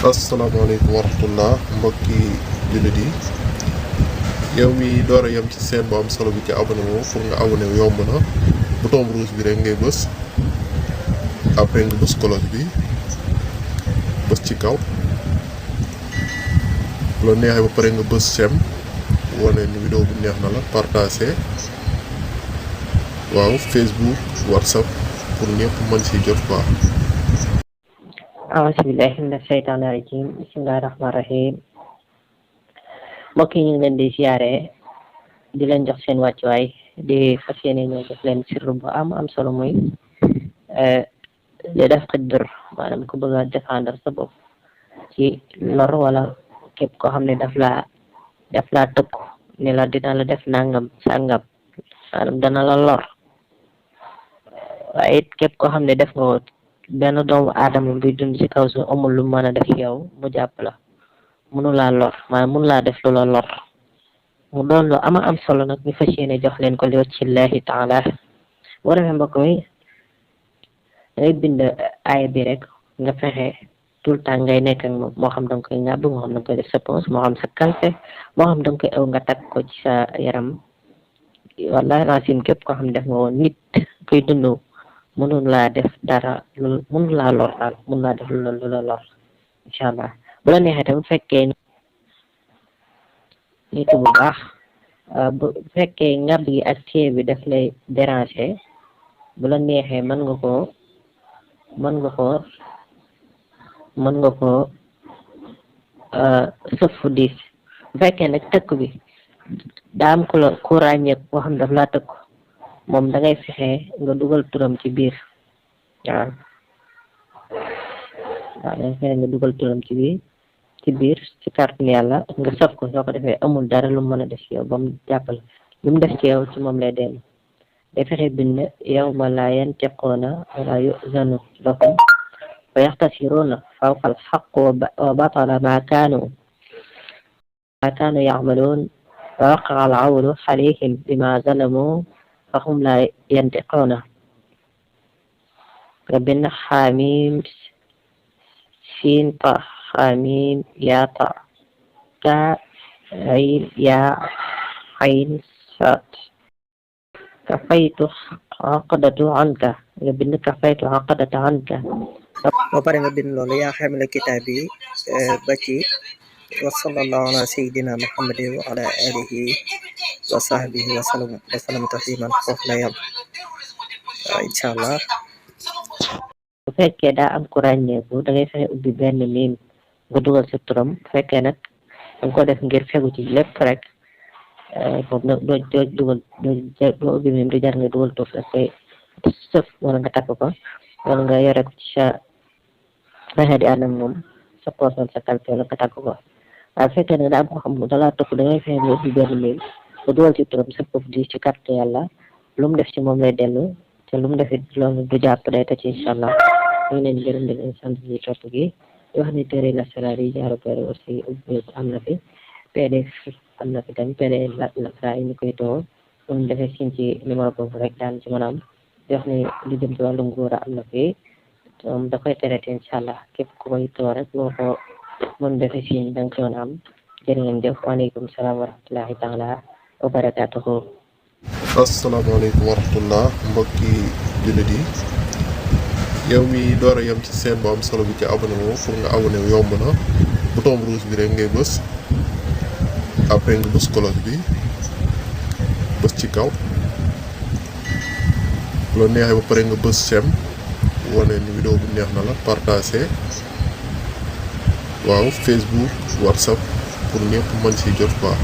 asalaamaaleykum wa rahmatullah mbokki jullit yi yow mi door a yem ci seen bu am solo bi ci abonné wu pour nga abonné wu yomb na bouton rouge bi rek ngay bës après nga bës cloche bi bës ci kaw bu la neexee ba pare nga bës sem wane ni vidéo bi neex na la partagé waaw Facebook WhatsApp pour ñëpp mën si jot quoi. أعوذ بالله من الشيطان الرجيم بسم الله الرحمن الرحيم mbokk yi ñu ngi leen di siyaare di leen jox seen wàccuwaay di fas yéene ñoo jox leen sirru bu am solo muy li def xiddur maanaam ku bëgg a défendre sa bopp ci lor wala képp koo xam ne daf laa tëkku ni la dina la def nangam sàngam maanaam dana la lor waaye it képp koo xam ne def nga benn doomu aadama bi dund ci kaw su amul lu mën a def yow mu jàpp la mënu laa lor maanaam mënu laa def lu la lor mu doon lu am solo nag ñu fas yéene jox leen ko li wajhillahi taala boo defee mbokk mi dangay bind aaya bi rek nga fexe tout le temps ngay nekk ak moom moo xam danga koy ngàbb moo xam danga koy def sa poos moo xam sa kalfe moo xam danga koy aw nga takk ko ci sa yaram wallahi racine képp koo xam ne def nga woon nit koy dund mënul laa def dara lu mënul laa lor daal mënul laa def lu la lor incha allah bu la neexee tamit bu fekkee nit bu baax bu fekkee ngàbb gi ak téye bi daf lay déranger bu la neexee mën nga ko sëf fu diis bu fekkee nag tëkk bi daa am ku ràññeeku boo xam daf laa tëkku moom da ngay fexe nga dugal turam ci biir waaw da ngay fexe nga dugal turam ci biir ci kàttanu yàlla nga saf ko soo ko defee amul dara lu mën a def ci yow ba mu jàppale lu mu def ci yow ci moom lay dellu day fexe bind yawma laa yantiquuna wala yu'zanu lahum wa yaxtasiruuna fawqa al-haqqi wa batala ma kaanu ya'maluun wa waqa'a al-qawlu alayhim bima zalamu fahum laa yantiquuna nga bind xaamim siin ta xaamim yaa ta taa ayn yaa ayn saat kafaytu aqdatu anka nga bind kafaytu aqdatu anka ba pare nga bind loolu yaa xamila kitaab bi ba ci wa sallallahu ala sayyidina muhammadin wa ala alihi wa sahbihi wa sallam tasliman foofu la yam incha allah bu fekkee daa am ku ràññeeku da ngay fexe ubbi benn miim nga dugal sa turam bu fekkee nag danga ko def ngir fegu ci lépp rek boobu nag doo dugal doo ubbi miim du jar nga dugal tuuf rek koy sëf wala nga takk ko wala nga yore ko ci sa fexe di ànd ak moom sa poos wala sa kalpe wala nga takk ko waaye bu fekkee nag daa am ko xam dalaa tëkk da ngay fexe nga ubbi benn miim nga dugal ci turam sa bopp di ci carte yàlla lu mu def ci moom lay dellu te lu mu defit loolu du jàpp day tëj incha allah ñu ngi leen di gërëm di leen sant ci topp gi di wax ni téere lasraar yi jaaro pere aussi ubbi am na fi PDF am na fi tamit PDF lasraar yi ñu koy too mun defee siñ ci numéro boobu rek daan ci mën a am di wax ni lu jëm ci wàllu nguur am na fi moom da koy traité incha allah képp ku koy too rek boo ko mun defee siñ da nga ci mën a am jërë ngeen jëf waaleykum salaam wa rahmatullahi taala wa barakaatuhu asalaamaaleykum wa rahmatullah mbokki jullit yi yow mi door a yem ci seen bu am solo bi ci abonné wu pour nga abonné wu yomb na bouton rouge bi rek ngay bës après nga bës cloche bi bës ci kaw bu la neexee ba pare nga bës sem wane ni vidéo bi neex na la partagé waaw Facebook WhatsApp pour ñëpp mën si jot quoi.